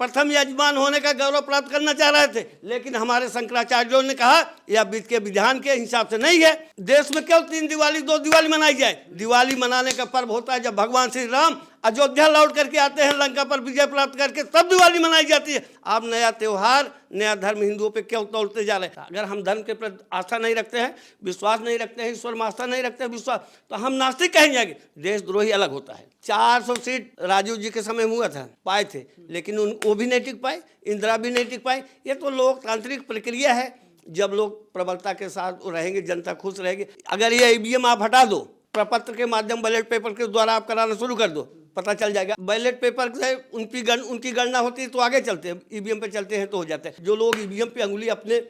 प्रथम यजमान होने का गौरव प्राप्त करना चाह रहे थे, लेकिन हमारे शंकराचार्यों ने कहा यह विधि के विधान के हिसाब से नहीं है। देश में क्यों 3 दिवाली 2 दिवाली मनाई जाए? दिवाली मनाने का पर्व होता है जब भगवान श्री राम अयोध्या लौट करके आते हैं लंका पर विजय प्राप्त करके, तब दिवाली मनाई जाती है। आप नया त्यौहार, नया धर्म हिंदुओं पे क्यों तोड़ते जा रहे हैं? अगर हम धर्म के प्रति आस्था नहीं रखते हैं, विश्वास नहीं रखते हैं, ईश्वर में आस्था नहीं रखते हैं, विश्वास, तो हम नास्तिक कहीं जाएंगे। देशद्रोही अलग होता है। 400 सीट राजीव जी के समय हुआ था, पाए थे, लेकिन वो भी नहीं टिक पाए, इंदिरा भी नहीं टिक पाई। ये तो लोकतांत्रिक प्रक्रिया है। जब लोग प्रबलता के साथ रहेंगे, जनता खुश रहेगी। अगर ये ईवीएम आप हटा दो, प्रपत्र के माध्यम बैलेट पेपर के द्वारा आप कराना शुरू कर दो, पता चल जाएगा। बैलेट पेपर से उनकी गणना होती है तो आगे चलते हैं, ईवीएम पे चलते हैं तो हो जाता है। जो लोग ईवीएम पे अंगुली अपने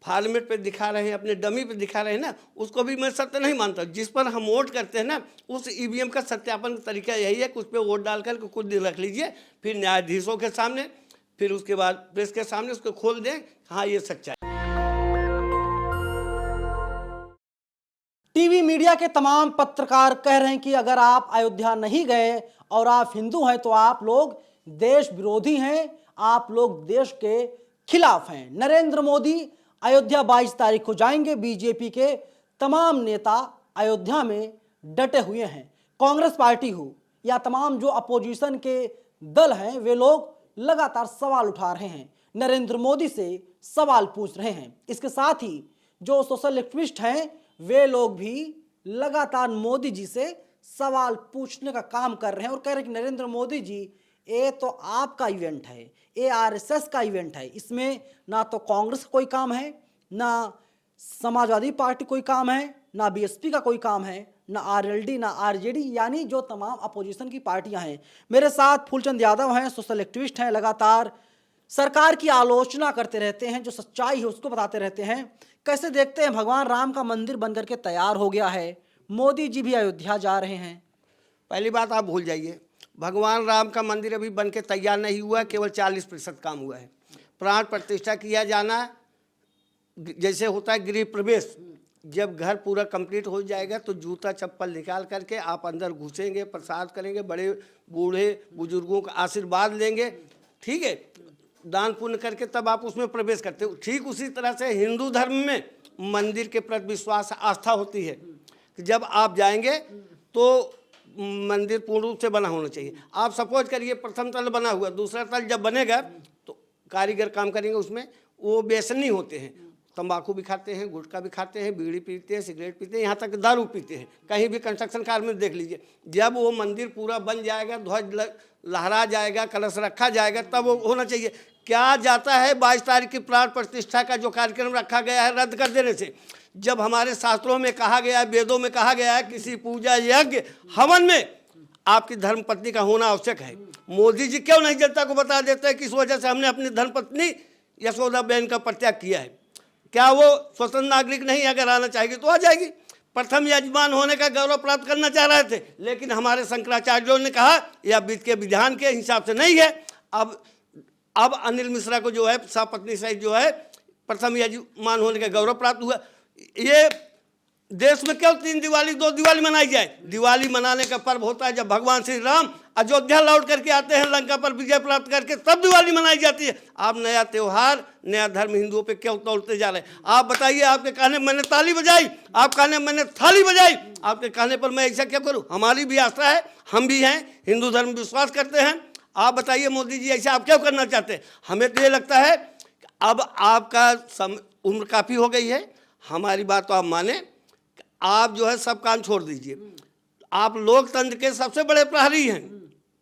फॉर्मेट पे दिखा रहे हैं, अपने डमी पे दिखा रहे हैं ना, उसको भी मैं सत्य नहीं मानता। जिस पर हम वोट करते हैं ना, उस ईवीएम का सत्यापन का तरीका यही है कि उस पर वोट डाल कर कुछ दिन रख लीजिए, फिर न्यायाधीशों के सामने, फिर उसके बाद प्रेस के सामने उसको खोल दें, हाँ ये सच्चाई। टीवी मीडिया के तमाम पत्रकार कह रहे हैं कि अगर आप अयोध्या नहीं गए और आप हिंदू हैं तो आप लोग देश विरोधी हैं, आप लोग देश के खिलाफ हैं। नरेंद्र मोदी अयोध्या 22 तारीख को जाएंगे। बीजेपी के तमाम नेता अयोध्या में डटे हुए हैं। कांग्रेस पार्टी हो या तमाम जो अपोजिशन के दल हैं, वे लोग लगातार सवाल उठा रहे हैं, नरेंद्र मोदी से सवाल पूछ रहे हैं। इसके साथ ही जो सोशल एक्टिविस्ट हैं, वे लोग भी लगातार मोदी जी से सवाल पूछने का काम कर रहे हैं और कह रहे हैं कि नरेंद्र मोदी जी, ये तो आपका इवेंट है, ये आरएसएस का इवेंट है, इसमें ना तो कांग्रेस का कोई काम है, ना समाजवादी पार्टी कोई काम है, ना बीएसपी का कोई काम है, ना आरएलडी, ना आरजेडी, यानी जो तमाम अपोजिशन की पार्टियां हैं। मेरे साथ फूलचंद यादव हैं, सोशल एक्टिविस्ट हैं, लगातार सरकार की आलोचना करते रहते हैं, जो सच्चाई है उसको बताते रहते हैं। कैसे देखते हैं? भगवान राम का मंदिर बनकर के तैयार हो गया है, मोदी जी भी अयोध्या जा रहे हैं। पहली बात आप भूल जाइए, भगवान राम का मंदिर अभी बन के तैयार नहीं हुआ, केवल 40% काम हुआ है। प्राण प्रतिष्ठा किया जाना जैसे होता है गृह प्रवेश, जब घर पूरा कंप्लीट हो जाएगा तो जूता चप्पल निकाल करके आप अंदर घुसेंगे, प्रसाद करेंगे, बड़े बूढ़े बुजुर्गों का आशीर्वाद लेंगे, ठीक है, दान पुण्य करके तब आप उसमें प्रवेश करते हो। ठीक उसी तरह से हिंदू धर्म में मंदिर के प्रति विश्वास आस्था होती है कि जब आप जाएंगे तो मंदिर पूर्ण रूप से बना होना चाहिए। आप सपोज करिए प्रथम तल बना हुआ, दूसरा तल जब बनेगा तो कारीगर काम करेंगे, उसमें वो व्यसनी होते हैं, तंबाकू भी खाते हैं, गुटखा भी खाते हैं, बीड़ी पीते हैं, सिगरेट पीते हैं, यहाँ तक दारू पीते हैं। कहीं भी कंस्ट्रक्शन कार्य में देख लीजिए, जब वो मंदिर पूरा बन जाएगा, ध्वज लहरा जाएगा, कलश रखा जाएगा, तब वो होना चाहिए। क्या जाता है 22 तारीख की प्राण प्रतिष्ठा का जो कार्यक्रम रखा गया है रद्द कर देने से? जब हमारे शास्त्रों में कहा गया है, वेदों में कहा गया है, किसी पूजा यज्ञ हवन में आपकी धर्मपत्नी का होना आवश्यक है। मोदी जी क्यों नहीं जनता को बता देते हैं कि इस वजह से हमने अपनी धर्मपत्नी यशोदाबेन का परित्याग किया है? क्या वो स्वतंत्र नागरिक नहीं? अगर आना चाहेगी तो आ जाएगी। प्रथम यजमान होने का गौरव प्राप्त करना चाह रहे थे, लेकिन हमारे शंकराचार्यों ने कहा यह विधि के विधान के हिसाब से नहीं है। अब अनिल मिश्रा को जो है सपत्नी सहित जो है प्रथम यजमान होने का गौरव प्राप्त हुआ। ये देश में क्यों 3 दिवाली 2 दिवाली मनाई जाए? दिवाली मनाने का पर्व होता है जब भगवान श्री राम अयोध्या लौट करके आते हैं लंका पर विजय प्राप्त करके, तब दिवाली मनाई जाती है। आप नया त्यौहार, नया धर्म हिंदुओं पे क्यों तोड़ते जा रहे हैं? आप बताइए, आपके कहने मैंने ताली बजाई, आप कहने मैंने थाली बजाई, आपके कहने पर मैं ऐसा क्या करूं? हमारी भी आस्था है, हम भी हैं, हिंदू धर्म विश्वास करते हैं। आप बताइए मोदी जी, ऐसा आप क्यों करना चाहते हैं? हमें तो ये लगता है अब आपका उम्र काफ़ी हो गई है, हमारी बात तो आप माने, आप जो है सब काम छोड़ दीजिए। आप लोकतंत्र के सबसे बड़े प्रहरी हैं,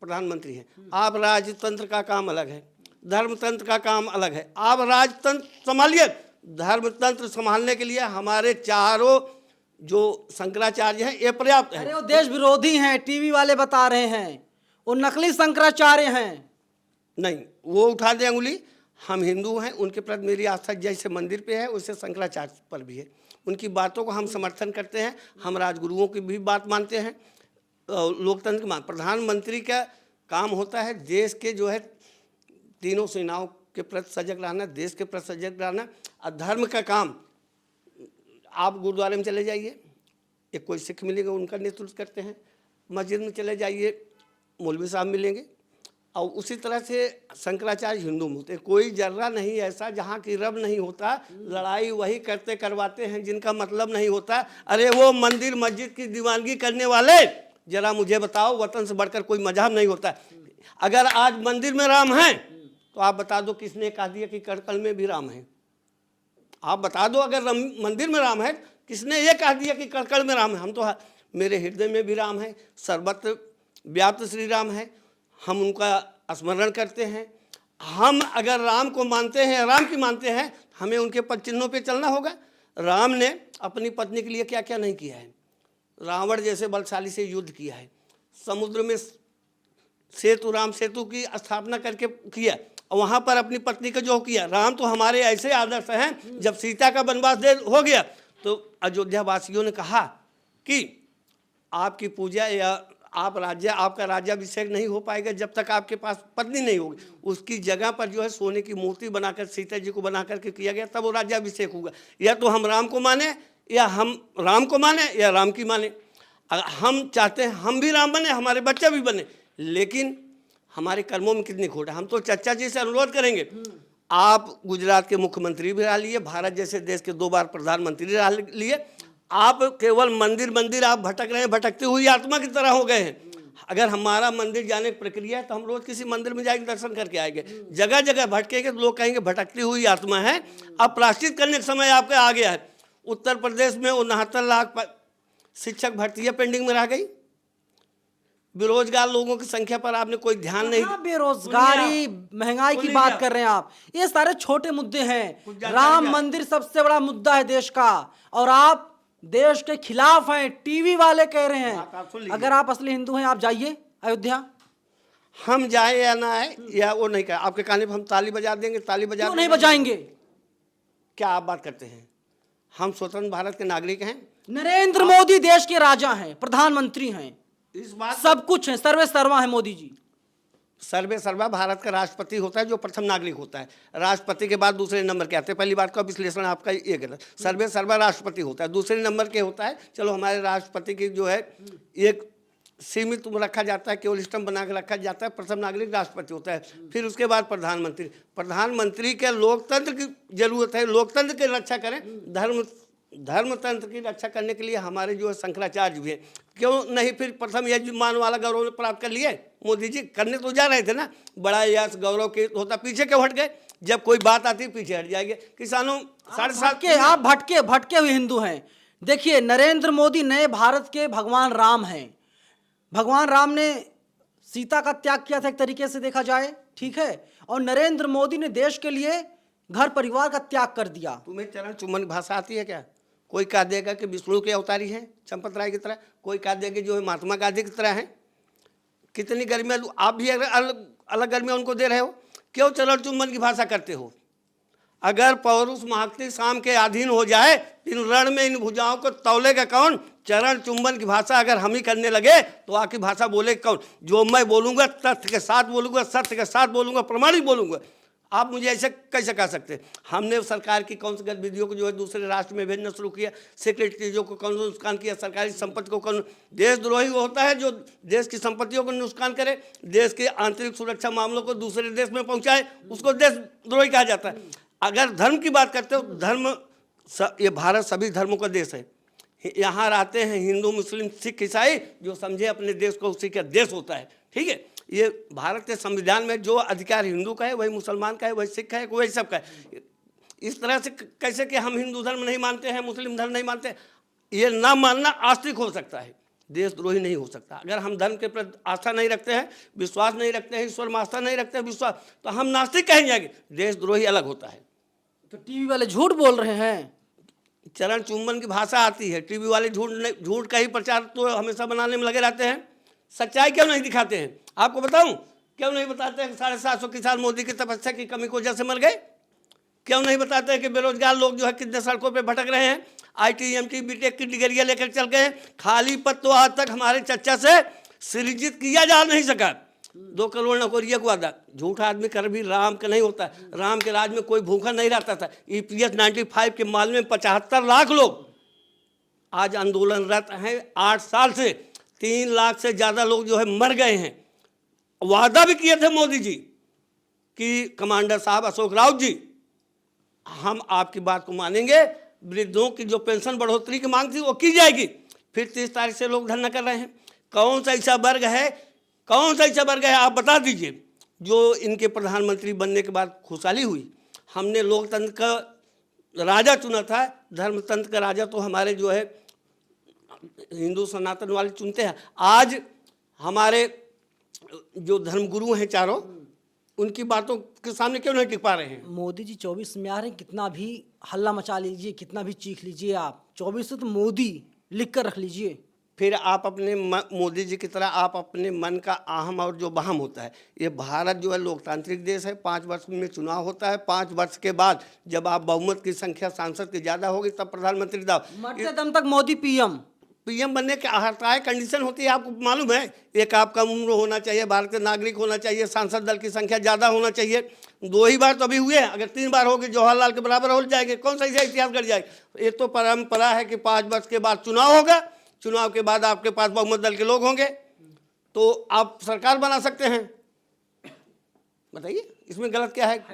प्रधानमंत्री हैं। आप राजतंत्र का काम अलग है, धर्मतंत्र का काम अलग है। आप राजतंत्र संभालिए, धर्मतंत्र संभालने के लिए हमारे चारों जो शंकराचार्य हैं ये पर्याप्त है। अरे वो देश विरोधी हैं, टीवी वाले बता रहे हैं, वो नकली शंकराचार्य हैं। नहीं, वो उठा दे अंगुली। हम हिंदू हैं, उनके प्रति मेरी आस्था जैसे मंदिर पे है वैसे शंकराचार्य पर भी है। उनकी बातों को हम समर्थन करते हैं, हम राजगुरुओं की भी बात मानते हैं। लोकतंत्र मान प्रधानमंत्री का काम होता है देश के जो है तीनों सेनाओं के प्रति सजग रहना, देश के प्रति सजग रहना। और धर्म का काम, आप गुरुद्वारे में चले जाइए, एक कोई सिख मिलेगा उनका नेतृत्व करते हैं, मस्जिद में चले जाइए मौलवी साहब मिलेंगे, और उसी तरह से शंकराचार्य हिंदू में होते, कोई जर्रा नहीं ऐसा जहाँ की रब नहीं होता, लड़ाई वही करते करवाते हैं जिनका मतलब नहीं होता। अरे वो मंदिर मस्जिद की दीवानगी करने वाले, जरा मुझे बताओ, वतन से बढ़कर कोई मजहब नहीं होता। अगर आज मंदिर में राम है तो आप बता दो किसने कह दिया कि कड़कल में भी राम है? आप बता दो, अगर मंदिर में राम है किसने ये कह दिया कि कड़कल में राम है? हम तो, मेरे हृदय में भी राम है, सर्वत्र व्याप्त श्री राम है, हम उनका स्मरण करते हैं। हम अगर राम को मानते हैं, राम की मानते हैं, हमें उनके पद चिन्हों पे चलना होगा। राम ने अपनी पत्नी के लिए क्या क्या नहीं किया है? रावण जैसे बलशाली से युद्ध किया है, समुद्र में सेतु, राम सेतु की स्थापना करके किया, और वहाँ पर अपनी पत्नी का जो किया। राम तो हमारे ऐसे आदर्श हैं, जब सीता का वनवास हो गया तो अयोध्या वासियों ने कहा कि आपकी पूजा या आपका राज्याभिषेक नहीं हो पाएगा जब तक आपके पास पत्नी नहीं होगी। उसकी जगह पर जो है सोने की मूर्ति बनाकर सीता जी को बना करके किया गया, तब वो राज्याभिषेक होगा। या तो हम राम को माने, या हम राम को माने, या राम की माने। हम चाहते हैं हम भी राम बने, हमारे बच्चे भी बने, लेकिन हमारे कर्मों में कितनी खोट है। हम तो चर्चा जी से अनुरोध करेंगे, आप गुजरात के मुख्यमंत्री भी रह लिए, भारत जैसे देश के 2 बार प्रधानमंत्री रह लिए, आप केवल मंदिर मंदिर आप भटक रहे हैं, भटकती हुई आत्मा की तरह हो गए हैं। अगर हमारा मंदिर जाने की प्रक्रिया है तो हम रोज किसी मंदिर में जाकर दर्शन करके आएंगे। जगह जगह भटकेंगे तो लोग कहेंगे भटकती हुई आत्मा है। अब प्रायश्चित करने का समय आपका आ गया है। उत्तर प्रदेश में 69 लाख शिक्षक भर्तियां पेंडिंग में रह गई। बेरोजगार लोगों की संख्या पर आपने कोई ध्यान नहीं। बेरोजगारी, महंगाई की बात कर रहे हैं आप, ये सारे छोटे मुद्दे हैं। राम मंदिर सबसे बड़ा मुद्दा है देश का, और आप देश के खिलाफ हैं। टीवी वाले कह रहे हैं अगर आप असली हिंदू हैं आप जाइए अयोध्या। हम जाए या ना आए या वो नहीं कहे, आपके कहने पर हम ताली बजा देंगे, ताली बजा क्यों नहीं बजाएंगे? क्या आप बात करते हैं? हम स्वतंत्र भारत के नागरिक हैं। नरेंद्र मोदी देश के राजा हैं, प्रधानमंत्री हैं, इस बात सब कुछ है, सर्वे सर्वा है मोदी जी। सर्वे सर्वा भारत का राष्ट्रपति होता है, जो प्रथम नागरिक होता है। राष्ट्रपति के बाद दूसरे नंबर के आते हैं। पहली बात का विश्लेषण आपका ये गलत। सर्वे सर्वा राष्ट्रपति होता है, दूसरे नंबर के होता है। चलो हमारे राष्ट्रपति की जो है एक सीमित रखा जाता है, केवल स्टम्प बना के रखा जाता है। प्रथम नागरिक राष्ट्रपति होता है, फिर उसके बाद प्रधानमंत्री। प्रधानमंत्री के लोकतंत्र की जरूरत है, लोकतंत्र की रक्षा करें। धर्म तंत्र की रक्षा करने के लिए हमारे जो है शंकराचार्य भी है। क्यों नहीं फिर प्रथम यजमान वाला गौरव प्राप्त कर लिए? मोदी जी करने तो जा रहे थे ना, बड़ा यश गौरव के होता, पीछे क्यों हट गए? जब कोई बात आती पीछे हट जाएंगे। किसानों 7.5 के आप भटके हुए हिंदू हैं। देखिए नरेंद्र मोदी नए भारत के भगवान राम हैं। भगवान राम ने सीता का त्याग किया था एक तरीके से देखा जाए, ठीक है, और नरेंद्र मोदी ने देश के लिए घर परिवार का त्याग कर दिया। तुम्हें चरण चुम्बन भाषा आती है क्या? कोई कह देगा कि विष्णु के अवतारी हैं चंपत राय की तरह, कोई कह देगा कि जो है महात्मा गांधी की तरह हैं। कितनी गर्मियाँ आप भी अलग गर्मियाँ उनको दे रहे हो। क्यों चरण चुम्बन की भाषा करते हो? अगर पौरुष महाक्ति शाम के अधीन हो जाए, इन रण में इन भुजाओं को तौलेगा कौन? चरण चुम्बन की भाषा अगर हम ही करने लगे तो आखिर भाषा बोलेगा कौन? जो मैं बोलूँगा तथ्य के साथ बोलूँगा, सत्य के साथ बोलूँगा, प्रमाणिक बोलूँगा। आप मुझे ऐसे कैसे कह सकते हैं? हमने सरकार की कौन सी गतिविधियों को जो है दूसरे राष्ट्र में भेजना शुरू किया, सीक्रेट चीज़ों को कौन सा नुकसान किया, सरकारी संपत्ति को कौन? देशद्रोही वो होता है जो देश की संपत्तियों को नुकसान करे, देश के आंतरिक सुरक्षा मामलों को दूसरे देश में पहुंचाए, उसको देशद्रोही कहा जाता है। अगर धर्म की बात करते हो, धर्म ये भारत सभी धर्मों का देश है। यहाँ रहते हैं हिंदू, मुस्लिम, सिख, ईसाई, जो समझे अपने देश को उसी का देश होता है, ठीक है। ये भारत के संविधान में जो अधिकार हिंदू का है वही मुसलमान का है, वही सिख का है, वही सब का है। इस तरह से कैसे कि हम हिंदू धर्म नहीं मानते हैं, मुस्लिम धर्म नहीं मानते, ये ना मानना आस्तिक हो सकता है, देशद्रोही नहीं हो सकता। अगर हम धर्म के प्रति आस्था नहीं रखते हैं, विश्वास नहीं रखते हैं, ईश्वर में आस्था नहीं रखते हैं, विश्वास, तो हम नास्तिक कहें जाएंगे। देशद्रोही अलग होता है। तो टीवी वाले झूठ बोल रहे हैं। चरण चुम्बन की भाषा आती है, टीवी वाले झूठ का ही प्रचार तो हमेशा बनाने में लगे रहते हैं। सच्चाई क्यों नहीं दिखाते हैं? आपको बताऊं क्यों नहीं बताते हैं? 750 किसान मोदी की तपस्या की कमी की वजह से मर गए। क्यों नहीं बताते हैं कि बेरोजगार लोग जो है कितने सड़कों पे भटक रहे हैं? आईटी, एमटी, बीटेक की डिग्रियां लेकर चल गए। खाली पद तो आज तक हमारे चर्चा से सृजित किया जा नहीं सका। 2 करोड़ नौकरियों को वादा, झूठा आदमी कर भी राम का नहीं होता। राम के राज में कोई भूखा नहीं रहता था। EPS 95 के माल में 75 लाख लोग आज आंदोलनरत हैं। 8 साल से 3 लाख से ज़्यादा लोग जो है मर गए हैं। वादा भी किए थे मोदी जी कि कमांडर साहब अशोक राउत जी, हम आपकी बात को मानेंगे, वृद्धों की जो पेंशन बढ़ोतरी की मांग थी वो की जाएगी। फिर 30 तारीख से लोग धरना कर रहे हैं। कौन सा ऐसा वर्ग है आप बता दीजिए जो इनके प्रधानमंत्री बनने के बाद खुशहाली हुई। हमने लोकतंत्र का राजा चुना था, धर्मतंत्र का राजा तो हमारे जो है हिंदू सनातन वाले चुनते हैं। आज हमारे जो धर्मगुरु हैं चारों, उनकी बातों के सामने क्यों नहीं टिक पा रहे हैं? मोदी जी 24 में आ रहे हैं, कितना भी हल्ला मचा लीजिए, कितना भी चीख लीजिए, आप 24 से तो मोदी लिख कर रख लीजिए। फिर आप अपने मोदी जी की तरह आप अपने मन का आहम और जो बहम होता है, ये भारत जो है लोकतांत्रिक देश है, 5 वर्ष में चुनाव होता है, 5 वर्ष के बाद जब आप बहुमत की संख्या सांसद की ज़्यादा होगी तब प्रधानमंत्री मरते दम तक मोदी पीएम बनने के हर कंडीशन होती है, आपको मालूम है। एक आपका उम्र होना चाहिए, भारतीय नागरिक होना चाहिए, सांसद दल की संख्या ज़्यादा होना चाहिए। 2 ही बार तो अभी हुए हैं, अगर 3 बार होगी जवाहरलाल के बराबर हो जाएंगे, कौन सा ऐसा इतिहास कर जाएगा। ये तो परंपरा है कि 5 वर्ष के बाद चुनाव होगा, चुनाव के बाद आपके पास बहुमत दल के लोग होंगे तो आप सरकार बना सकते हैं। बताइए इसमें गलत क्या है?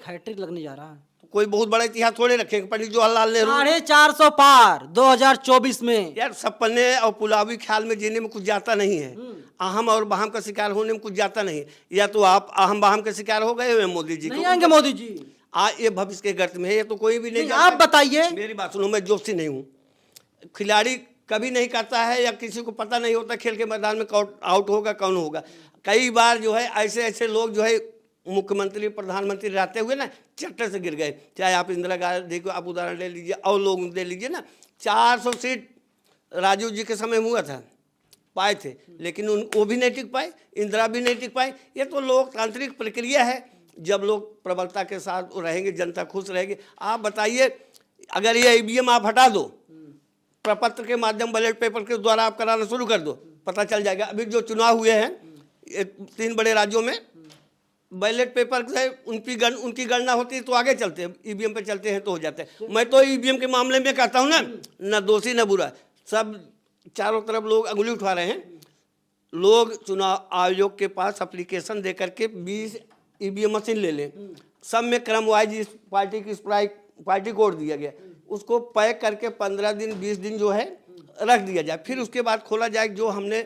हैट्रिक लगने जा रहा है। तो कोई बहुत बड़ा इतिहास थोड़े रखेंगे पंडित जवाहरलाल नेहरू 450 पार 2024 में। यार सपने और पुलावी ख्याल में जीने में कुछ जाता नहीं है, अहम और बहम का शिकार होने में कुछ जाता नहीं। या तो आप अहम बहम के शिकार हो गए हुए मोदी जी नहीं आएंगे मोदी जी, ये भविष्य के गर्त में है, ये तो कोई भी नहीं। आप बताइए। मेरी बात सुनो, मैं जोशी नहीं हूँ। खिलाड़ी कभी नहीं करता है या किसी को पता नहीं होता खेल के मैदान में कौन आउट होगा कौन होगा। कई बार जो है ऐसे लोग जो है मुख्यमंत्री प्रधानमंत्री रहते हुए ना चट्टे से गिर गए। चाहे आप इंदिरा गांधी को आप उदाहरण ले लीजिए और लोग ले लीजिए ना, 400 सीट राजीव जी के समय हुआ था, पाए थे, लेकिन वो भी नहीं टिक पाए, इंदिरा भी नहीं टिक पाई। ये तो लोकतांत्रिक प्रक्रिया है, जब लोग प्रबलता के साथ रहेंगे जनता खुश रहेगी। आप बताइए अगर ये ईवीएम आप हटा दो, प्रपत्र के माध्यम बैलेट पेपर के द्वारा आप कराना शुरू कर दो, पता चल जाएगा। अभी जो चुनाव हुए हैं 3 बड़े राज्यों में बैलेट पेपर से उनकी गणना होती है तो आगे चलते हैं, ईवीएम पे चलते हैं तो हो जाते हैं। मैं तो ईवीएम के मामले में कहता हूँ ना दोषी न बुरा, सब चारों तरफ लोग अंगुली उठा रहे हैं। लोग चुनाव आयोग के पास एप्लीकेशन दे करके 20 ईवीएम मशीन ले लें, सब में क्रम वाइज इस पार्टी की पार्टी कोड दिया गया, उसको पैक करके 15 दिन 20 दिन जो है रख दिया जाए, फिर उसके बाद खोला जाए। जो हमने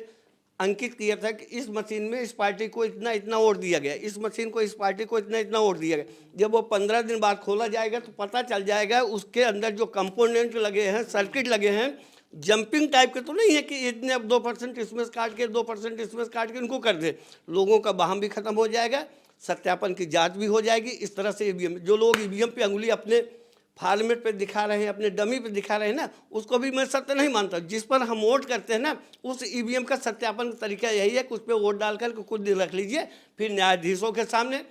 अंकित किया था कि इस मशीन में इस पार्टी को इतना वोट दिया गया, इस मशीन को इस पार्टी को इतना वोट दिया गया, जब वो 15 दिन बाद खोला जाएगा तो पता चल जाएगा उसके अंदर जो कंपोनेंट लगे हैं, सर्किट लगे हैं, जंपिंग टाइप के तो नहीं है कि इतने अब 2% इसमें काट के 2% इसमें काट के इनको कर दे। लोगों का बहम भी खत्म हो जाएगा, सत्यापन की जाँच भी हो जाएगी। इस तरह से ईवीएम, जो लोग ईवीएम पे अंगुली अपने फॉर्मेट पे दिखा रहे हैं, अपने डमी पे दिखा रहे हैं ना, उसको भी मैं सत्य नहीं मानता। जिस पर हम वोट करते हैं ना, उस ईवीएम का सत्यापन का तरीका यही है कि उस पर वोट डालकर कुछ दिन रख लीजिए, फिर न्यायाधीशों के सामने,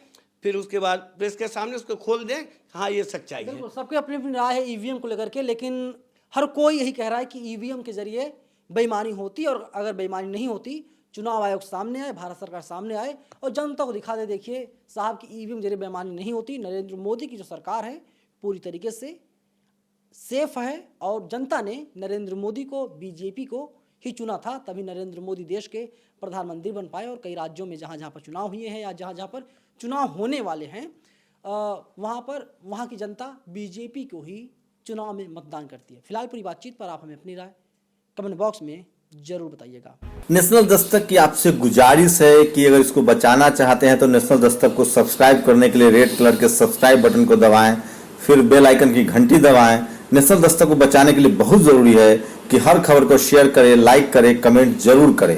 फिर उसके बाद प्रेस के सामने उसको खोल दें, हाँ ये सच्चाई है। सबकी अपनी अपनी राय है ईवीएम को लेकर के, लेकिन हर कोई यही कह रहा है कि ईवीएम के जरिए बेईमानी होती, और अगर बेईमानी नहीं होती चुनाव आयोग सामने आए, भारत सरकार सामने आए और जनता को दिखा दे, देखिए साहब की ईवीएम जरिए बेईमानी नहीं होती। नरेंद्र मोदी की जो सरकार है पूरी तरीके से सेफ है और जनता ने नरेंद्र मोदी को, बीजेपी को ही चुना था, तभी नरेंद्र मोदी देश के प्रधानमंत्री बन पाए। और कई राज्यों में जहाँ जहाँ पर चुनाव हुए हैं या जहाँ जहाँ पर चुनाव होने वाले हैं वहाँ की जनता बीजेपी को ही चुनाव में मतदान करती है। फिलहाल पूरी बातचीत पर आप हमें अपनी राय कमेंट बॉक्स में जरूर बताइएगा। नेशनल दस्तक की आपसे गुजारिश है कि अगर इसको बचाना चाहते हैं तो नेशनल दस्तक को सब्सक्राइब करने के लिए रेड कलर के सब्सक्राइब बटन को दबाएं, फिर बेल आइकन की घंटी दबाएं। नेशनल दस्तक को बचाने के लिए बहुत जरूरी है कि हर खबर को शेयर करें, लाइक करें, कमेंट जरूर करें।